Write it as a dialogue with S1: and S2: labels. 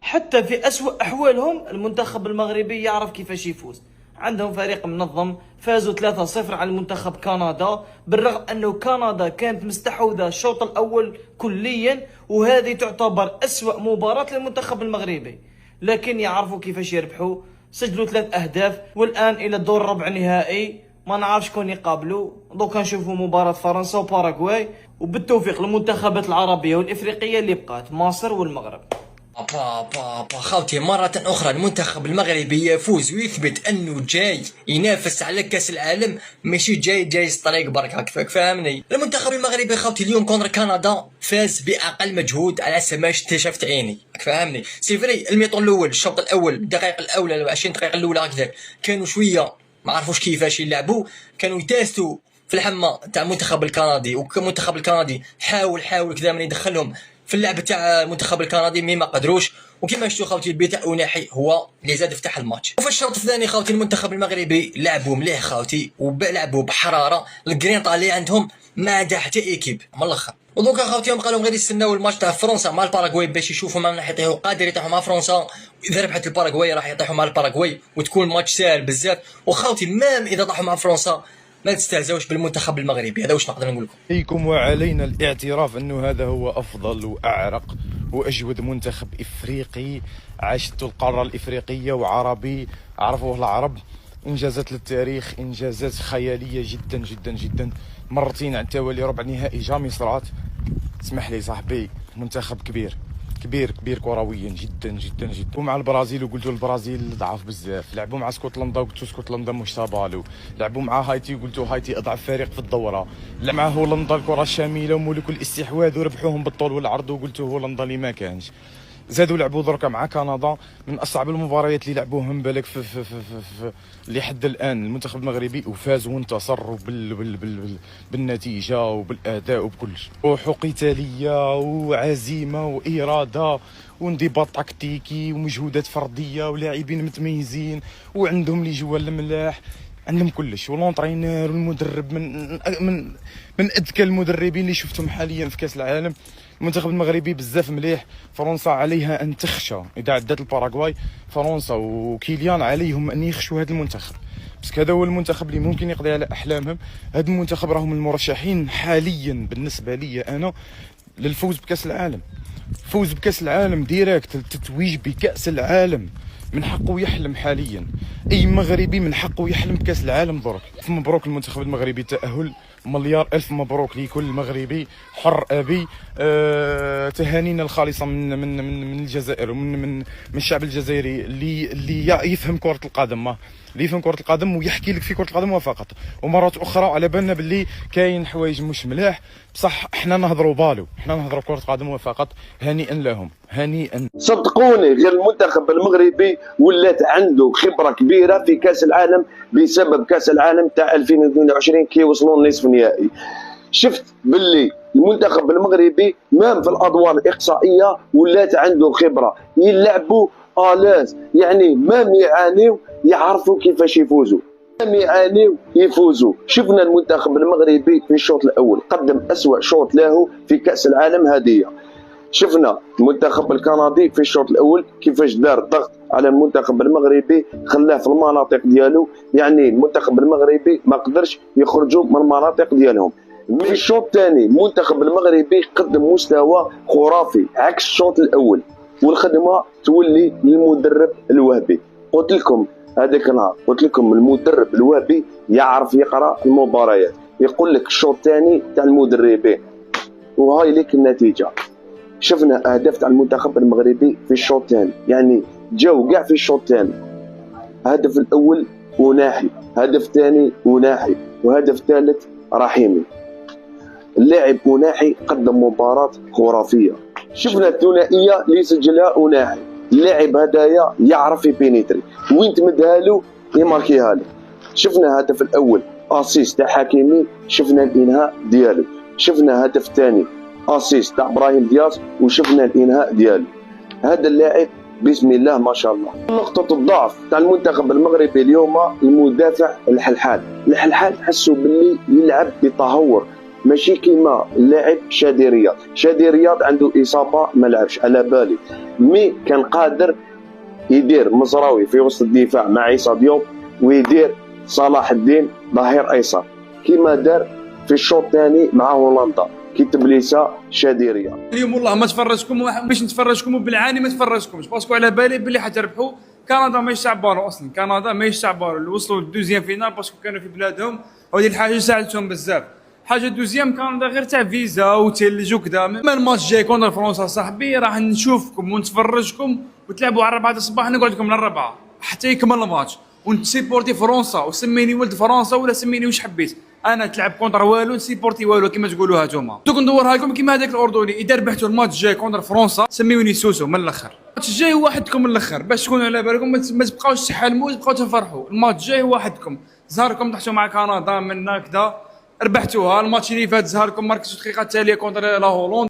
S1: حتى في أسوأ أحوالهم المنتخب المغربي يعرف كيفاش يفوز. عندهم فريق منظم، فازوا 3-0 على المنتخب كندا، بالرغم أنه كندا كانت مستحوذة الشوط الأول كليا، وهذه تعتبر أسوأ مباراة للمنتخب المغربي، لكن يعرفوا كيفاش يربحوا. سجلوا 3 أهداف، والآن إلى الدور ربع نهائي، ما نعرف شكون يقابلوا. دوكا نشوفوا مباراة فرنسا وباراغواي، وبالتوفيق للمنتخبات العربية والإفريقية اللي بقات، مصر والمغرب.
S2: خاوتي مرة أخرى المنتخب المغربي يفوز ويثبت أنه جاي ينافس على كأس العالم، ماشي جاي طريق برك هكاك، فاهمني؟ المنتخب المغربي خاوتي اليوم كونتر كندا فاز بأقل مجهود على ما شفت عيني، فاهمني؟ سي فري الميطون الأول، الشوط الأول، الدقائق الأولى 20 دقيقة الأولى هكذا كانوا شوية ما عرفوش كيفاش يلعبوا، كانوا يتاستوا في الحمى تاع المنتخب الكندي، وكمنتخب الكندي حاول كذا من يدخلهم في اللعب تاع المنتخب الكندي، مي ما قدروش. وكما شفتوا خاوتي البيت تاع أوناحي هو اللي زاد فتح الماتش. وفي الشوط الثاني خاوتي المنتخب المغربي لعبوا مليح خاوتي، ولعبوا بحراره، الجرينطا اللي عندهم ما عندها حتى ايكيب من الاخر. ودوكا خاوتي بقى لهم غير يستناو الماتش تاع فرنسا مع الباراغواي باش يشوفوا ما راح يطيحوا، قادر يطيحوا مع فرنسا، اذا ربحت الباراغواي راح يطيحوا مع الباراغواي وتكون ماتش سهل بزاف. وخاوتي مام اذا طاحوا مع فرنسا ما تستهزاوش بالمنتخب المغربي، هذا واش نقدر نقول لكم.
S3: عليكم وعلينا الاعتراف انه هذا هو افضل واعرق واجود منتخب افريقي عاشته القاره الافريقيه وعربي عرفوه العرب. انجازات للتاريخ، انجازات خياليه جدا جدا جدا، مرتين على التوالي ربع نهائي جامي صرات. اسمح لي صاحبي، منتخب كبير كرويا جدا جدا جدا. ومع البرازيل وقلتوا البرازيل ضعف بزاف، لعبوا مع اسكتلندا وقلتوا اسكتلندا مش تابالو، لعبوا مع هايتي وقلتوا هايتي اضعف فريق في الدوره، لعبوا مع هولندا الكره الشامله وملك الاستحواذ وربحوهم بالطول والعرض وقلتوا هولندا اللي ما كانش. زادوا لعبوا دركا مع كندا من اصعب المباريات اللي لعبوهم بالك في لحد الان المنتخب المغربي، وفاز وانتصر بالنتيجه وبالاداء وبكلش، روح قتاليه وعزيمه واراده وانضباط تكتيكي ومجهودات فرديه ولاعبين متميزين وعندهم لي جوال الملاح، عندهم كلش. والونترينور والمدرب من اذكى المدربين اللي شفتهم حاليا في كاس العالم. المنتخب المغربي بزاف مليح، فرنسا عليها ان تخشى اذا عدات الباراغواي، فرنسا وكيليان عليهم ان يخشوا هذا المنتخب، بس هذا هو المنتخب اللي ممكن يقضي على احلامهم. هذا المنتخب راهم المرشحين حاليا بالنسبه لي انا للفوز بكاس العالم، فوز بكاس العالم ديريكت، التتويج بكاس العالم. من حقه يحلم حاليا، اي مغربي من حقه يحلم بكاس العالم درك. مبروك المنتخب المغربي تأهل، مليار الف مبروك لكل مغربي حر ابي. تهانينا الخالصه من الجزائر ومن الشعب الجزائري اللي يفهم كره القدم، اللي يفهم كره القدم ويحكي لك في كره القدم فقط. ومرات اخرى على بالنا باللي كاين حوايج مش ملاح، بصح احنا نهضروا بالو، احنا نهضروا كره قدم فقط. هنيئا لهم، هنيئا.
S4: صدقوني غير المنتخب المغربي ولات عنده خبره كبيره في كاس العالم بسبب كاس العالم تاع 2022 كي وصلوا نصف نهائي. شفت باللي المنتخب المغربي مام في الادوار الاقصائيه ولات عنده خبره، يلعبوا الاز، يعني مام يعانيو يعرفوا كيفاش يفوزوا، مام يعانيو يفوزوا. شفنا المنتخب المغربي في الشوط الاول قدم اسوا شوط له في كاس العالم هذه. شفنا المنتخب الكندي في الشوط الاول كيفاش دار ضغط على المنتخب المغربي، خلاه في المناطق ديالو، يعني المنتخب المغربي ما قدرش يخرجوا من المناطق ديالهم. في الشوط الثاني المنتخب المغربي قدم مستوى خرافي عكس الشوط الاول، والخدمه تولي للمدرب الوهبي. قلت لكم هذاك النهار، قلت لكم المدرب الوهبي يعرف يقرا المباريات، يقول لك الشوط الثاني تاع المدربين، وهاي لك النتيجه. شفنا اهداف تاع المنتخب المغربي في الشوط الثاني، يعني جاو كاع في الشوط الثاني. هدف الاول وناحي، هدف ثاني وناحي، وهدف ثالث رحيمي. اللاعب أوناحي قدم مباراة خرافية. شفنا الثنائية اللي سجلها أوناحي، اللاعب هدايا يعرف يبينيتري، وين تمدها له يماركيها له. شفنا الهدف الأول اسيست تاع حكيمي، شفنا الإنهاء ديالو. شفنا هدف ثاني اسيست تاع ابراهيم دياز، وشفنا الإنهاء ديالو. هذا اللاعب بسم الله ما شاء الله. نقطة الضعف تاع المنتخب المغربي اليوم المدافع الحلحال. الحلحال حسوا باللي يلعب بتهور، ماشي كيما اللاعب شادي رياض. شادي رياض عنده اصابه ما لعبش على بالي، مي كان قادر يدير مزراوي في وسط الدفاع مع عيسى ديوب، ويدير صلاح الدين ظهير ايسر كيما دار في الشوط الثاني مع هولندا كي تبليسا شادي رياض.
S5: اليوم والله ما تفرجكم باش نتفرجكم وبالعاني ما تفرجكمش، باسكو على بالي بلي حتربحوا. كندا ماهيش تاع بالو اصلا، كندا ماهيش تاع بالو، اللي وصلوا للدوزيام فينال باسكو كانوا في بلادهم، وهذه الحاجه ساعدتهم بزاف. حاجه دوزيام كندا غير تاع فيزا وتلج وكذا. ما الماتش جاي كونتر فرنسا صاحبي راح نشوفكم ونتفرجكم وتلعبوا على 4 الصباح، نقعد لكم ل4 حتى يكمل الماتش ونسيبورتي فرنسا، وسميني ولد فرنسا ولا سميني واش حبيت. انا تلعب كونتر والو نسيبورتي والو كيما تقولوها نتوما. دوك ندورها لكم كيما هذاك الاردني، اذا ربحتوا الماتش جاي كونتر فرنسا سميوني سوسو من الاخر. الماتش الجاي هو وحدكم من الاخر باش تكونوا على بالكم، ما تبقاوش تحلموا تبقاو تفرحوا. الماتش الجاي هو وحدكم، زهركم تحتوا مع كندا من كذا ربحتوها. الماتش اللي فات زهركم مركزوا الدقيقه التاليه كونتر لا هولندا.